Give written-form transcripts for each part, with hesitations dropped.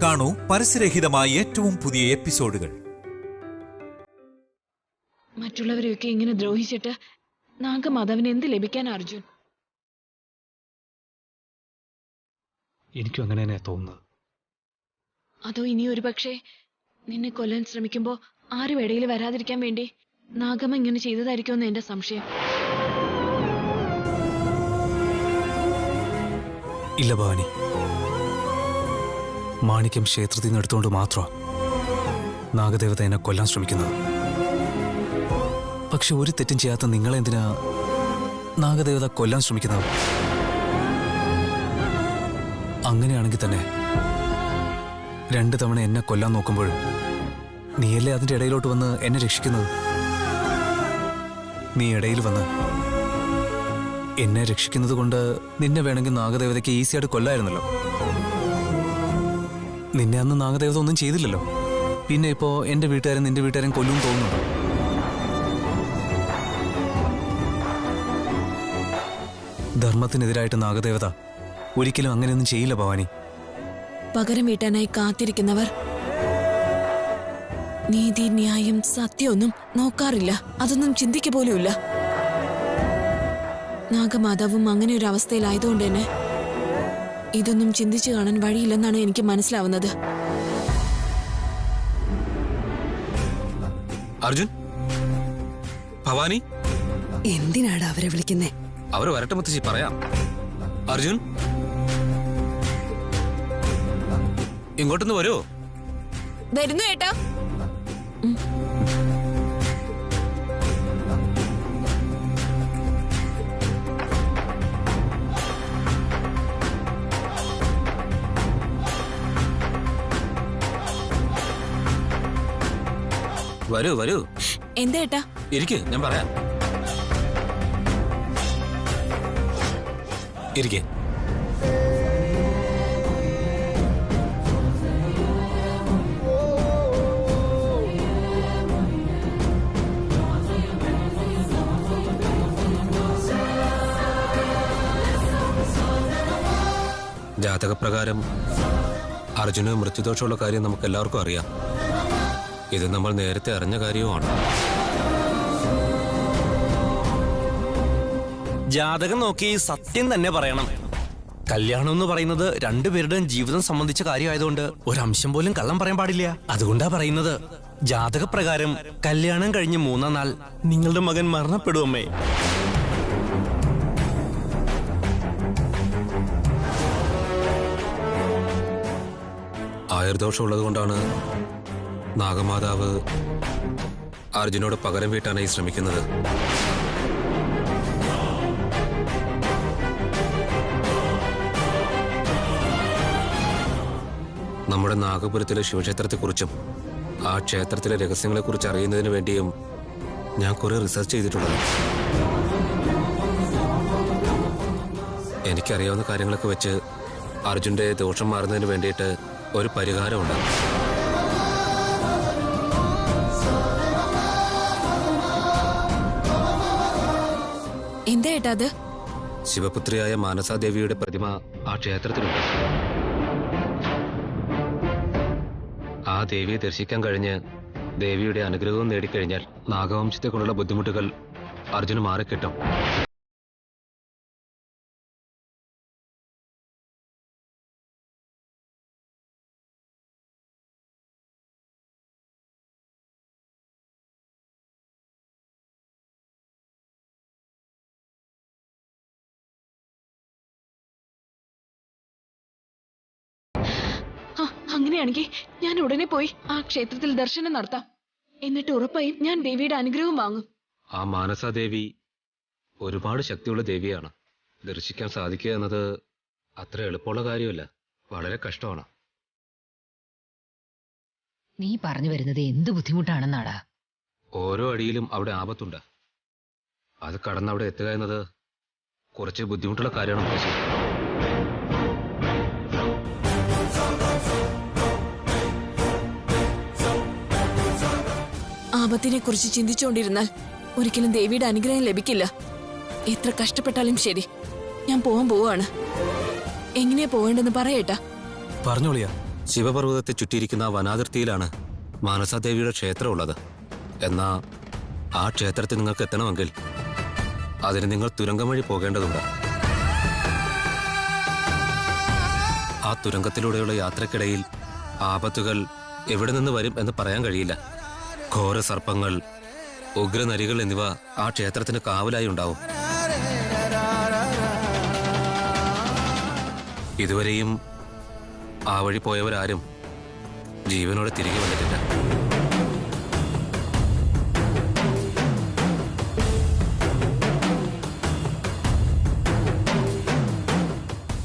കാണൂ പരസ്യരഹിതമായ ഏറ്റവും പുതിയ എപ്പിസോഡുകൾ. മറ്റുള്ളവരെയൊക്കെ ഇങ്ങനെ ദ്രോഹിച്ചിട്ട് നാഗമാധവന് എന്ത് ലഭിക്കാൻ അർജുൻ? എനിക്കും അങ്ങനെ തന്നെ തോന്നുന്നത്. അതോ ഇനി ഒരു പക്ഷേ നിന്നെ കൊല്ലാൻ ശ്രമിക്കുമ്പോ ആരും ഇടയിൽ വരാതിരിക്കാൻ വേണ്ടി നാഗമ്മ ഇങ്ങനെ ചെയ്തതായിരിക്കുമെന്ന് എന്റെ സംശയം. ഇല്ല ഭവാനി, മാണിക്യം ക്ഷേത്രത്തിൽ നിന്ന് എടുത്തുകൊണ്ട് മാത്രമാണ് നാഗദേവത എന്നെ കൊല്ലാൻ ശ്രമിക്കുന്നത്. പക്ഷെ ഒരു തെറ്റും ചെയ്യാത്ത നിങ്ങളെന്തിനാ നാഗദേവത കൊല്ലാൻ ശ്രമിക്കുന്നത്? അങ്ങനെയാണെങ്കിൽ തന്നെ 2 തവണ എന്നെ കൊല്ലാൻ നോക്കുമ്പോഴും നീയല്ലേ അതിന്റെ ഇടയിലോട്ട് വന്ന് എന്നെ രക്ഷിക്കുന്നത്. നീ ഇടയിൽ വന്ന് എന്നെ രക്ഷിക്കുന്നത് കൊണ്ട് നിന്നെ വേണമെങ്കിൽ നാഗദേവതയ്ക്ക് ഈസിയായിട്ട് കൊല്ലായിരുന്നല്ലോ. നിന്നെ അന്ന് നാഗദേവത ഒന്നും ചെയ്തില്ലല്ലോ. പിന്നെ ഇപ്പോ എന്റെ വീട്ടുകാരൻ നിന്റെ വീട്ടുകാരൻ കൊല്ലും തോന്നുന്നുണ്ടോ? ധർമ്മത്തിനെതിരായിട്ട് നാഗദേവത ഒരിക്കലും അങ്ങനെയൊന്നും ചെയ്യില്ല ഭവാനി. പകരം വീട്ടാനായി കാത്തിരിക്കുന്നവർ നീതി, ന്യായം, സത്യമൊന്നും നോക്കാറില്ല. അതൊന്നും ചിന്തിക്ക പോലുമില്ല. നാഗമാതാവും അങ്ങനെ ഒരു അവസ്ഥയിലായതുകൊണ്ട് തന്നെ ഇതൊന്നും ചിന്തിച്ചു കാണാൻ വഴിയില്ലെന്നാണ് എനിക്ക് മനസ്സിലാവുന്നത്. അർജുൻ, ഭവാനി, എന്തിനാണ് അവരെ വിളിക്കുന്നേ? അവര് വരട്ടെ മുത്തശ്ശി, പറയാം. അർജുൻ, ഇങ്ങോട്ടൊന്ന് വരൂ. വരുന്നു ഏട്ടാ. വരൂ വരൂ. എന്താ ഏട്ടാ? ഇരിക്ക്, ഞാൻ പറയാം. ഇരിക്കെ. ജാതകപ്രകാരം അർജുന് മൃത്യുദോഷമുള്ള കാര്യം നമുക്ക് എല്ലാവർക്കും അറിയാം. ഇത് നമ്മൾ നേരത്തെ അറിഞ്ഞ കാര്യവുമാണ്. ജാതകം നോക്കി സത്യം തന്നെ പറയണം. കല്യാണം എന്ന് പറയുന്നത് രണ്ടുപേരുടെയും ജീവിതം സംബന്ധിച്ച കാര്യമായതുകൊണ്ട് ഒരംശം പോലും കള്ളം പറയാൻ പാടില്ല. അതുകൊണ്ടാ പറയുന്നത്, ജാതകപ്രകാരം കല്യാണം കഴിഞ്ഞ് 3-ാം നാൾ നിങ്ങളുടെ മകൻ മരണപ്പെടുമേ. ആയുർദോഷമുള്ളത് കൊണ്ടാണ് നാഗമാതാവ് അർജുനോട് പകരം വീട്ടാനായി ശ്രമിക്കുന്നത്. നമ്മുടെ നാഗപുരത്തിലെ ശിവക്ഷേത്രത്തെക്കുറിച്ചും ആ ക്ഷേത്രത്തിലെ രഹസ്യങ്ങളെക്കുറിച്ച് അറിയുന്നതിന് വേണ്ടിയും ഞാൻ കുറെ റിസർച്ച് ചെയ്തിട്ടുള്ളത്. എനിക്കറിയാവുന്ന കാര്യങ്ങളൊക്കെ വെച്ച് അർജുന്റെ ദോഷം മാറുന്നതിന് വേണ്ടിയിട്ട് ഒരു പരിഹാരമുണ്ട്. എന്താ ഏട്ടാ അത്? ശിവപുത്രിയായ മാനസാദേവിയുടെ പ്രതിമ ആ ക്ഷേത്രത്തിലുണ്ട്. ആ ദേവിയെ ദർശിക്കാൻ കഴിഞ്ഞ് ദേവിയുടെ അനുഗ്രഹവും നേടിക്കഴിഞ്ഞാൽ നാഗവംശത്തെ കൊണ്ടുള്ള ബുദ്ധിമുട്ടുകൾ അർജുന് മാറിക്കിട്ടും. അങ്ങനെയാണെങ്കിൽ ഞാൻ ഉടനെ പോയി ആ ക്ഷേത്രത്തിൽ ദർശനം നടത്താം. എന്നിട്ട് ഉറപ്പായും ഞാൻ ദേവിയുടെ അനുഗ്രഹം വാങ്ങും. ആ മാനസാദേവി ഒരുപാട് ശക്തിയുള്ള ദേവിയാണ്. ദർശിക്കാൻ സാധിക്കുക എന്നത് അത്ര എളുപ്പമുള്ള കാര്യമല്ല, വളരെ കഷ്ടമാണ്. നീ പറഞ്ഞു വരുന്നത് എന്ത് ബുദ്ധിമുട്ടാണെന്നാടാ? ഓരോ അടിയിലും അവിടെ ആപത്തുണ്ട്. അത് കടന്ന് അവിടെ എത്തുക എന്നത് കുറച്ച് ബുദ്ധിമുട്ടുള്ള കാര്യമാണ് മുത്തശ്ശി. ആപത്തിനെ കുറിച്ച് ചിന്തിച്ചുകൊണ്ടിരുന്നാൽ ഒരിക്കലും ദേവിയുടെ അനുഗ്രഹം ലഭിക്കില്ല. എത്ര കഷ്ടപ്പെട്ടാലും ശരി, ഞാൻ പോവാൻ പോവാണ്. എങ്ങനെയാ പോവേണ്ടെന്ന് പറയേട്ടാ. പറഞ്ഞോളിയാ, ശിവപർവ്വതത്തെ ചുറ്റിയിരിക്കുന്ന വനാതിർത്തിയിലാണ് മാനസാദേവിയുടെ ക്ഷേത്രമുള്ളത്. എന്നാ ആ ക്ഷേത്രത്തിൽ നിങ്ങൾക്ക് എത്തണമെങ്കിൽ അതിന് നിങ്ങൾ തുരങ്കം വഴി പോകേണ്ടതുണ്ട്. ആ തുരങ്കത്തിലൂടെയുള്ള യാത്രക്കിടയിൽ ആപത്തുകൾ എവിടെ നിന്ന് വരും എന്ന് പറയാൻ കഴിയില്ല. ഘോര സർപ്പങ്ങൾ, ഉഗ്രനരികൾ എന്നിവ ആ ക്ഷേത്രത്തിന് കാവലായി ഉണ്ടാവും. ഇതുവരെയും ആ വഴി പോയവരാരും ജീവനോടെ തിരികെ വന്നിട്ടില്ല.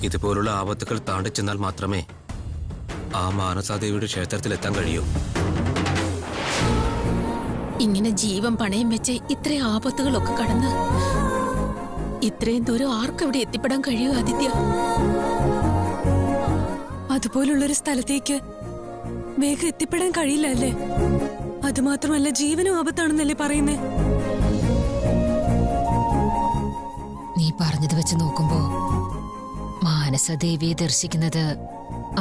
ഇതുപോലുള്ള ആപത്തുകൾ താണ്ടിച്ചെന്നാൽ മാത്രമേ ആ മാനസാദേവിയുടെ ക്ഷേത്രത്തിൽ എത്താൻ കഴിയൂ. ഇങ്ങനെ ജീവൻ പണയം വെച്ച് ഇത്രയും ആപത്തുകളൊക്കെ കടന്ന് ഇത്രയും ദൂരം ആർക്കവിടെ എത്തിപ്പെടാൻ കഴിയൂ ആദിത്യ? അതുപോലുള്ളൊരു സ്ഥലത്തേക്ക് വേഗം എത്തിപ്പെടാൻ കഴിയില്ല അല്ലേ? അതുമാത്രമല്ല, ജീവനും ആപത്താണെന്നല്ലേ പറയുന്നേ? നീ പറഞ്ഞത് വെച്ച് നോക്കുമ്പോ മാനസദേവിയെ ദർശിക്കുന്നത്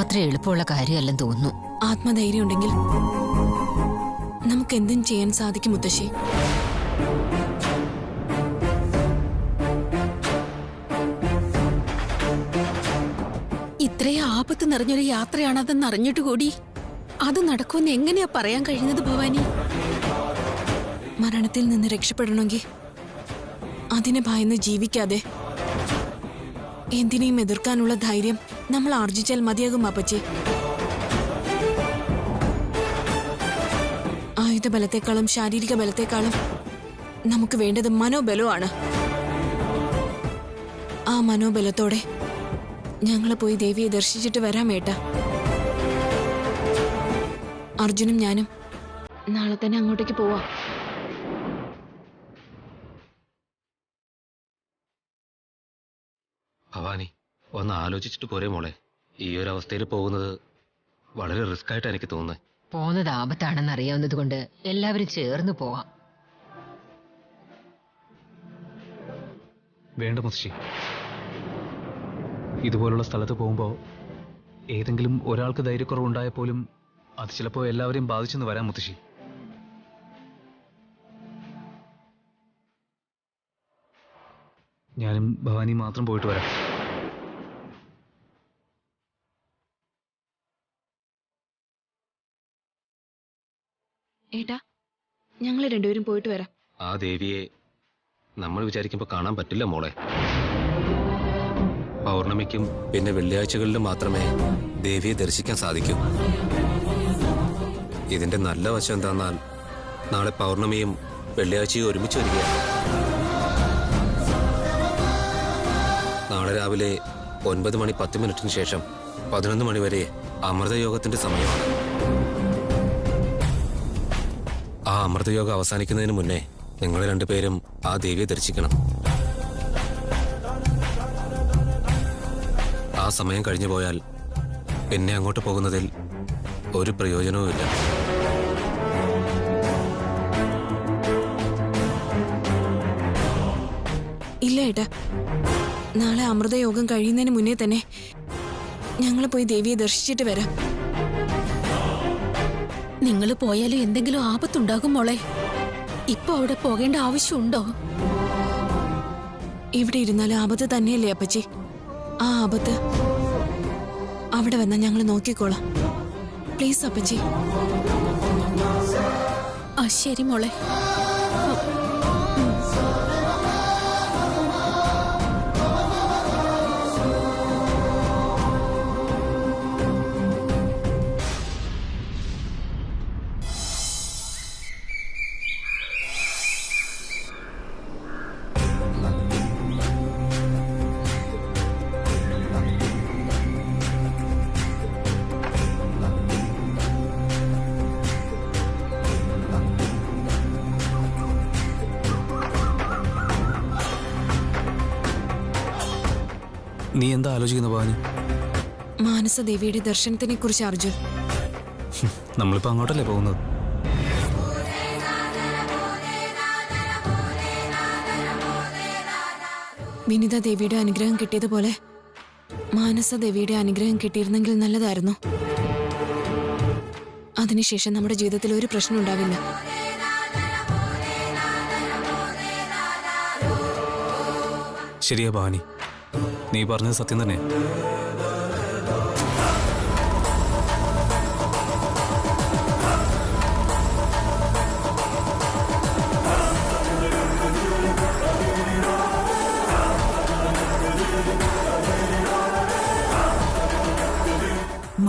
അത്ര എളുപ്പമുള്ള കാര്യമല്ലെന്ന് തോന്നുന്നു. ആത്മധൈര്യം ഉണ്ടെങ്കിൽ നമുക്ക് എന്തും ചെയ്യാൻ സാധിക്കും മുത്തശ്ശി. ഇത്രയും ആപത്ത് നിറഞ്ഞൊരു യാത്രയാണതെന്ന് അറിഞ്ഞിട്ട് കൂടി അത് നടക്കുമെന്ന് എങ്ങനെയാ പറയാൻ കഴിയുന്നത് ഭവാനി? മരണത്തിൽ നിന്ന് രക്ഷപ്പെടണമെങ്കിൽ അതിനെ ഭയന്ന് ജീവിക്കാതെ എന്തിനേയും എതിർക്കാനുള്ള ധൈര്യം നമ്മൾ ആർജിച്ചാൽ മതിയാകും അപ്പച്ചി. ആയുധ ബലത്തെക്കാളും ശാരീരിക ബലത്തെക്കാളും നമുക്ക് വേണ്ടത് മനോബലമാണ്. ആ മനോബലത്തോടെ ഞങ്ങൾ പോയി ദേവിയെ ദർശിച്ചിട്ട് വരാം ഏട്ടാ. അർജുനും ഞാനും നാളെ തന്നെ അങ്ങോട്ടേക്ക് പോവാം. ഭവാനി, ഒന്ന് ആലോചിച്ചിട്ട് പോരെ മോളെ. ഈ ഒരു അവസ്ഥയിൽ പോകുന്നത് വളരെ റിസ്ക് ആയിട്ട് എനിക്ക് തോന്നുന്നത്. പോകുന്നത് ആപത്താണെന്ന് അറിയാവുന്നത് കൊണ്ട് എല്ലാവരും ചേർന്ന് പോവാം. വേണ്ട മുത്തശ്ശി, ഇതുപോലുള്ള സ്ഥലത്ത് പോകുമ്പോൾ ഏതെങ്കിലും ഒരാൾക്ക് ധൈര്യക്കുറവുണ്ടായാൽ പോലും അത് ചിലപ്പോൾ എല്ലാവരെയും ബാധിച്ചെന്ന് വരാം മുത്തശ്ശി. ഞാനും ഭവാനി മാത്രം പോയിട്ട് വരാം. ഏട്ടാ, ഞങ്ങൾ രണ്ടുപേരും പോയിട്ട് വരാം. ആ ദേവിയെ നമ്മൾ വിചാരിക്കുമ്പോൾ കാണാൻ പറ്റില്ല മോളെ. പൗർണമിക്കും പിന്നെ വെള്ളിയാഴ്ചകളിലും മാത്രമേ ദേവിയെ ദർശിക്കാൻ സാധിക്കൂ. ഇതിന്റെ നല്ല വശം എന്താന്നാൽ നാളെ പൗർണമിയും വെള്ളിയാഴ്ചയും ഒരുമിച്ച് വരികയാണ്. നാളെ രാവിലെ 9:10 ശേഷം 11 മണി വരെ അമൃതയോഗത്തിന്റെ സമയമാണ്. ആ അമൃതയോഗം അവസാനിക്കുന്നതിന് മുന്നേ നിങ്ങൾ രണ്ടുപേരും ആ ദേവിയെ ദർശിക്കണം. ആ സമയം കഴിഞ്ഞു പോയാൽ പിന്നെ അങ്ങോട്ട് പോകുന്നതിൽ ഒരു പ്രയോജനവുമില്ല. ഇല്ല ഏട്ടാ, നാളെ അമൃതയോഗം കഴിയുന്നതിന് മുന്നേ തന്നെ ഞങ്ങൾ പോയി ദേവിയെ ദർശിച്ചിട്ട് വരാം. നിങ്ങൾ പോയാലും എന്തെങ്കിലും ആപത്തുണ്ടാകും മോളെ. ഇപ്പൊ അവിടെ പോകേണ്ട ആവശ്യമുണ്ടോ? ഇവിടെ ഇരുന്നാലും ആപത്ത് തന്നെയല്ലേ അപ്പച്ചി? ആ ആപത്ത് അവിടെ വന്നാൽ ഞങ്ങൾ നോക്കിക്കോളാം. പ്ലീസ് അപ്പച്ചി. ആ ശരി മോളെ. നീ എന്താ ആലോചിക്കുന്ന ഭവാനി? മാനസദേവിയുടെ ദർശനത്തിനെ കുറിച്ച് അർജുൻ. നമ്മളിപ്പോ അങ്ങോട്ടല്ലേ പോകുന്നത്? വിനിത ദേവിയുടെ അനുഗ്രഹം കിട്ടിയതുപോലെ മാനസദേവിയുടെ അനുഗ്രഹം കിട്ടിയിരുന്നെങ്കിൽ നല്ലതായിരുന്നു. അതിനുശേഷം നമ്മുടെ ജീവിതത്തിൽ ഒരു പ്രശ്നം ഉണ്ടാവില്ല. ശരിയാ ഭവാനി, നീ പറഞ്ഞത് സത്യം തന്നെ.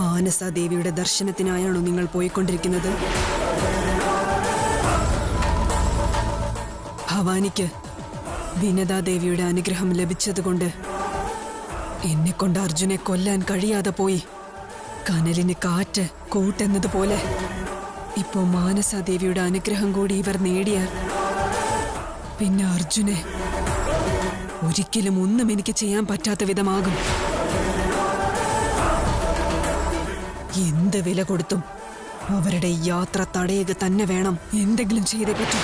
മാനസാദേവിയുടെ ദർശനത്തിനായാണോ നിങ്ങൾ പോയിക്കൊണ്ടിരിക്കുന്നത്? ഭവാനിക്ക് വിനതാദേവിയുടെ അനുഗ്രഹം ലഭിച്ചതുകൊണ്ട് എന്നെക്കൊണ്ട് അർജുനെ കൊല്ലാൻ കഴിയാതെ പോയി. കനലിന് കാറ്റ് കൂട്ടെന്നതുപോലെ ഇപ്പോ മാനസാദേവിയുടെ അനുഗ്രഹം കൂടി ഇവർ നേടിയാൽ പിന്നെ അർജുനെ ഒരിക്കലും ഒന്നും എനിക്ക് ചെയ്യാൻ പറ്റാത്ത വിധമാകും. എന്ത് വില കൊടുത്തും അവരുടെ യാത്ര തടയുക തന്നെ വേണം. എന്തെങ്കിലും ചെയ്തേ പറ്റൂ.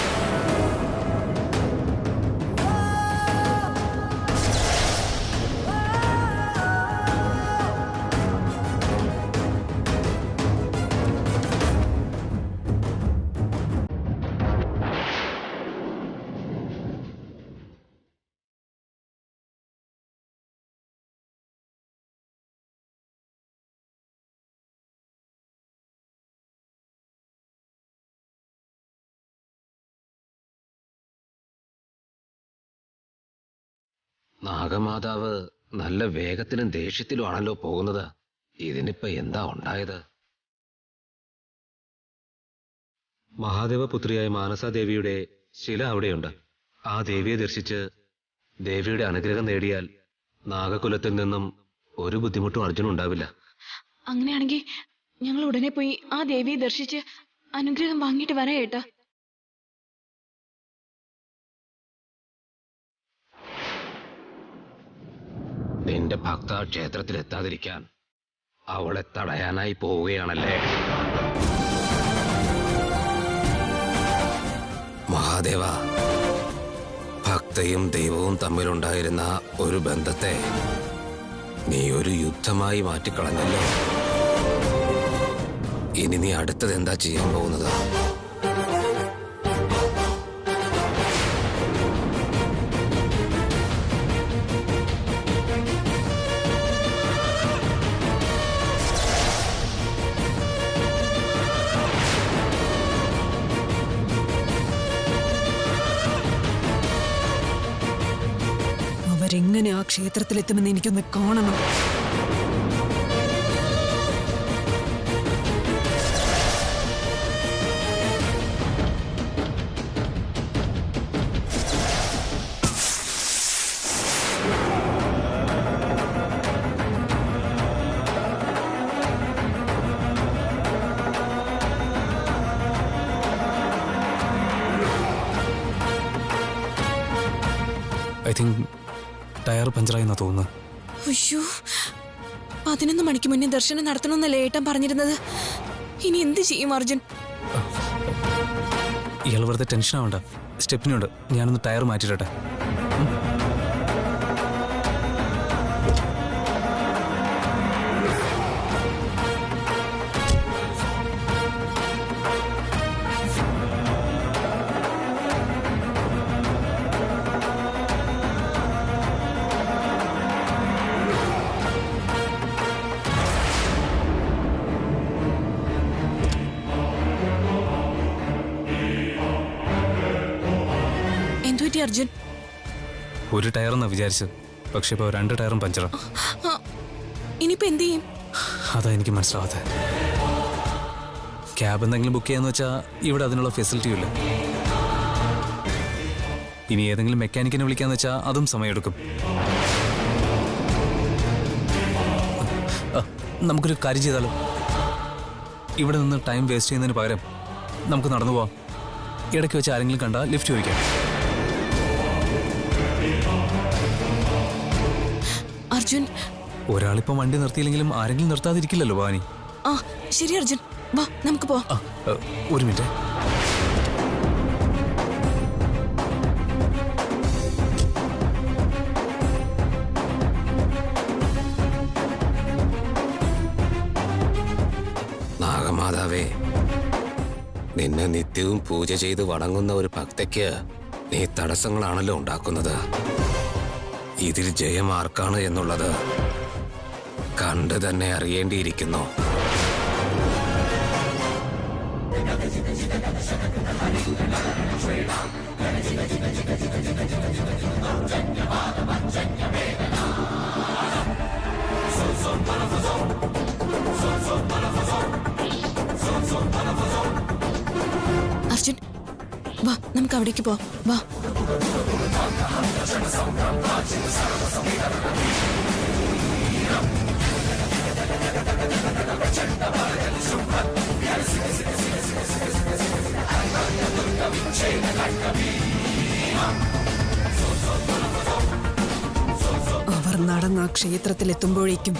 നാഗമാതാവ് നല്ല വേഗത്തിലും ദേഷ്യത്തിലും ആണല്ലോ പോകുന്നത്. ഇതിനിപ്പോ എന്താ ഉണ്ടായത്? മഹാദേവപുത്രിയായ മാനസാദേവിയുടെ ശില അവിടെയുണ്ട്. ആ ദേവിയെ ദർശിച്ച് ദേവിയുടെ അനുഗ്രഹം നേടിയാൽ നാഗകുലത്തിൽ നിന്നും ഒരു ബുദ്ധിമുട്ടും അർജുനുണ്ടാവില്ല. അങ്ങനെയാണെങ്കിൽ ഞങ്ങൾ ഉടനെ പോയി ആ ദേവിയെ ദർശിച്ച് അനുഗ്രഹം വാങ്ങിയിട്ട് വരാം ഏട്ടാ. നിന്റെ ഭക്ത ക്ഷേത്രത്തിലെത്താതിരിക്കാൻ അവളെ തടയാനായി പോവുകയാണല്ലേ? മഹാദേവ, ഭക്തയും ദൈവവും തമ്മിലുണ്ടായിരുന്ന ഒരു ബന്ധത്തെ നീ ഒരു യുദ്ധമായി മാറ്റിക്കളഞ്ഞല്ലോ. ഇനി നീ അടുത്തത് എന്താ ചെയ്യാൻ പോകുന്നത്? അവരെങ്ങനെ ആ ക്ഷേത്രത്തിലെത്തുമെന്ന് എനിക്കൊന്ന് കാണണം. ഐ തിങ്ക് ടയർ പഞ്ചറായെന്നാ തോന്നുന്നത്. അയ്യോ, 11 മണിക്ക് മുന്നേ ദർശനം നടത്തണമെന്നല്ലേ ഏട്ടൻ പറഞ്ഞിരുന്നത്? ഇനി എന്ത് ചെയ്യും അർജുൻ? ഇയാൾ വെറുതെ ടെൻഷൻ ആവണ്ട. സ്റ്റെപ്പിനുണ്ട്, ഞാനൊന്ന് ടയർ മാറ്റിയിട്ടെ. എന്തുപറ്റി അർജുൻ? ഒരു ടയറെന്നാ വിചാരിച്ചത്, പക്ഷെ ഇപ്പോൾ 2 ടയറും പഞ്ചറാ. ഇനിയിപ്പോ എന്ത് ചെയ്യും? അതാ എനിക്ക് മനസ്സിലാവാതെ. ക്യാബ് എന്തെങ്കിലും ബുക്ക് ചെയ്യാന്ന് വെച്ചാൽ ഇവിടെ അതിനുള്ള ഫെസിലിറ്റി ഇല്ല. ഇനി ഏതെങ്കിലും മെക്കാനിക്കിനെ വിളിക്കാന്ന് വെച്ചാൽ അതും സമയമെടുക്കും. നമുക്കൊരു കാര്യം ചെയ്താലോ? ഇവിടെ നിന്ന് ടൈം വേസ്റ്റ് ചെയ്യുന്നതിന് പകരം നമുക്ക് നടന്നു പോവാം. ഇടയ്ക്ക് വെച്ച് ആരെങ്കിലും കണ്ടാൽ ലിഫ്റ്റ് ചോദിക്കാം. അർജുൻ, ഒരാളിപ്പം വണ്ടി നിർത്തിയില്ലെങ്കിലും ആരെങ്കിലും നിർത്താതിരിക്കില്ലല്ലോ ഭവാനി. ആ ശരി അർജുൻ, വാ നമുക്ക് പോവാം. ഒരു മിനിറ്റ്. നാഗമാതാവേ, നിന്നെ നിത്യവും പൂജ ചെയ്ത് വണങ്ങുന്ന ഒരു ഭക്തയ്ക്ക് നീ തടസ്സങ്ങളാണല്ലോ ഉണ്ടാക്കുന്നത്. ഇതിൽ ജയം ആർക്കാണ് എന്നുള്ളത് കണ്ടു തന്നെ അറിയേണ്ടിയിരിക്കുന്നു. അർജുൻ, വാ നമുക്ക് അവിടേക്ക് പോവാം. വാ. അവർ നടന്ന ആ ക്ഷേത്രത്തിലെത്തുമ്പോഴേക്കും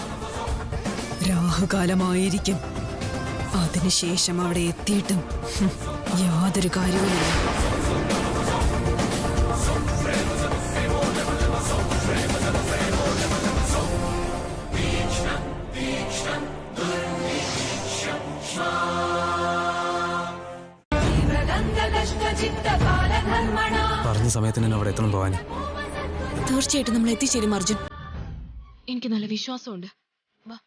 രാഹുകാലമായിരിക്കും. അതിനുശേഷം അവിടെ എത്തിയിട്ടും യാതൊരു കാര്യവുമില്ല. പറഞ്ഞ സമയത്തിന് തന്നെ അവിടെ എത്തണം പോവാൻ. തീർച്ചയായിട്ടും നമ്മൾ എത്തിച്ചേരും അർജുൻ. എനിക്ക് നല്ല വിശ്വാസമുണ്ട്. വാ.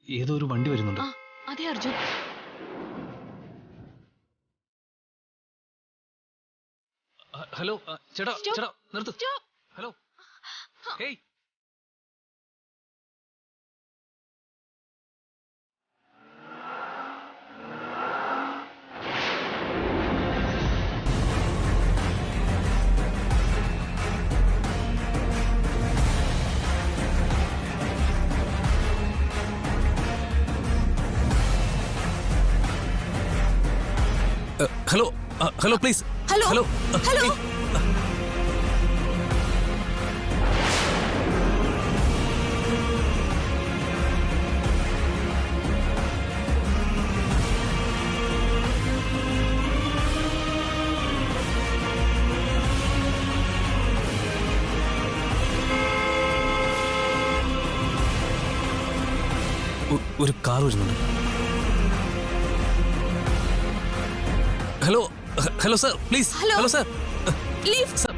ഏതോ ഒരു വണ്ടി വരുന്നുണ്ട്. ആ അതെ അർജുൻ. ഹലോ ചേട്ടാ, Stop. ചേട്ടാ നിർത്ത്. Stop. Hello, hey. Hello, hello please. Hello, hello, hello. ഒരു കാർ വരുന്നുണ്ട്. Hello, hello sir please. Hello. Hello sir. Leave. Sir.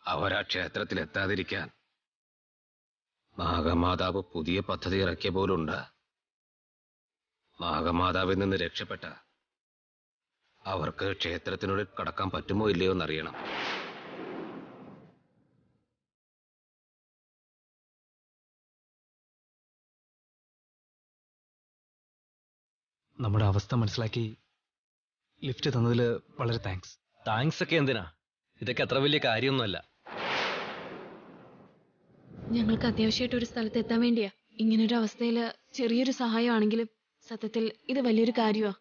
അവരാ ക്ഷേത്രത്തിൽ എത്താതിരിക്കാൻ നാഗമാതാവ് പുതിയ പദ്ധതി ഇറക്കിയ പോലുണ്ട്. നാഗമാതാവിൽ നിന്ന് രക്ഷപ്പെട്ട അവർക്ക് ക്ഷേത്രത്തിനുള്ളിൽ കടക്കാൻ പറ്റുമോ ഇല്ലയോ എന്നറിയണം. നമ്മുടെ അവസ്ഥ മനസ്സിലാക്കി ലിഫ്റ്റ് തന്നതിൽ വളരെ താങ്ക്സ്. താങ്ക്സ് ഒക്കെ എന്തിനാ? ഇതൊക്കെ അത്ര വലിയ കാര്യമൊന്നുമല്ല. ഞങ്ങൾക്ക് അത്യാവശ്യമായിട്ട് ഒരു സ്ഥലത്ത് എത്താൻ വേണ്ടിയാ. ഇങ്ങനൊരു അവസ്ഥയില് ചെറിയൊരു സഹായമാണെങ്കിലും സത്യത്തിൽ ഇത് വലിയൊരു കാര്യമാ.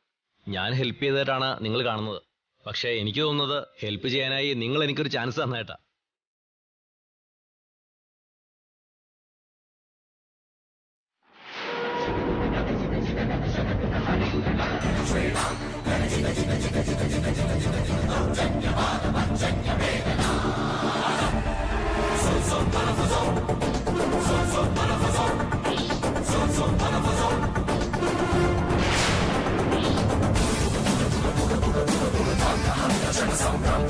ഞാൻ ഹെൽപ്പ് ചെയ്തിട്ടാണ് നിങ്ങൾ കാണുന്നത്. പക്ഷേ എനിക്ക് തോന്നുന്നത് ഹെൽപ്പ് ചെയ്യാനായി നിങ്ങൾ എനിക്കൊരു ചാൻസ് തന്നേട്ടാ. സംഭ്രമ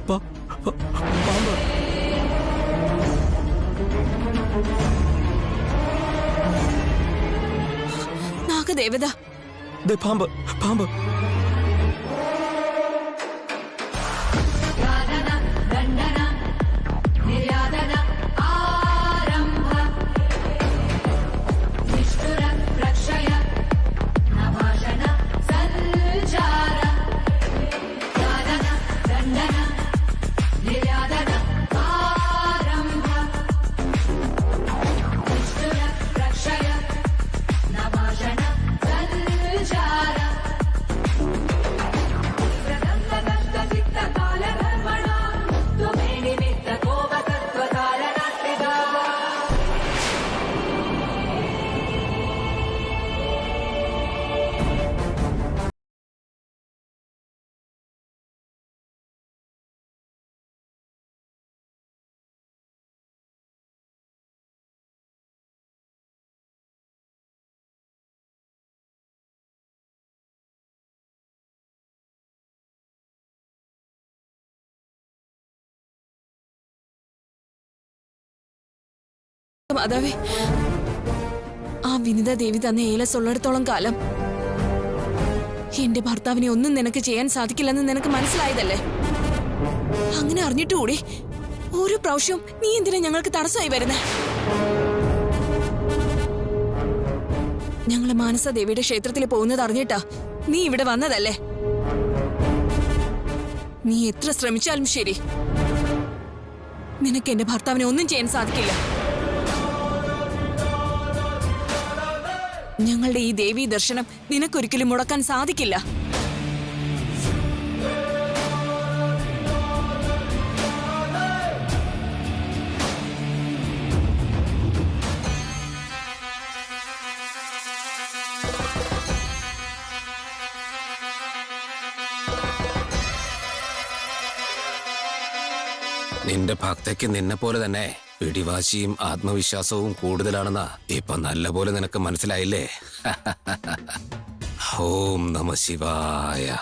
പാമ്പ്. നാഗദേവത, ദേ പാമ്പ്, പാമ്പ്. മാതാവേ, ആ വിനിത ദേവി തന്നെ ഏലസ് ഉള്ളിടത്തോളം കാലം എന്റെ ഭർത്താവിനെ ഒന്നും നിനക്ക് ചെയ്യാൻ സാധിക്കില്ലെന്ന് നിനക്ക് മനസ്സിലായതല്ലേ? അങ്ങനെ അറിഞ്ഞിട്ടുകൂടി ഓരോ പ്രാവശ്യവും നീ എന്തിനാ ഞങ്ങൾക്ക് തടസ്സമായി വരുന്നേ? ഞങ്ങള് മാനസദേവിയുടെ ക്ഷേത്രത്തിൽ പോകുന്നത് അറിഞ്ഞിട്ടാ നീ ഇവിടെ വന്നതല്ലേ? നീ എത്ര ശ്രമിച്ചാലും ശരി, നിനക്ക് എന്റെ ഭർത്താവിനെ ഒന്നും ചെയ്യാൻ സാധിക്കില്ല. ഞങ്ങളുടെ ഈ ദേവീ ദർശനം നിനക്കൊരിക്കലും മുടക്കാൻ സാധിക്കില്ല. നിന്റെ ഭക്തയ്ക്ക് നിന്നെ പോലെ തന്നെ പിടിവാശിയും ആത്മവിശ്വാസവും കൂടുതലാണെന്നാ ഇപ്പൊ നല്ലപോലെ നിനക്ക് മനസ്സിലായില്ലേ? ഓം നമഃ ശിവായ.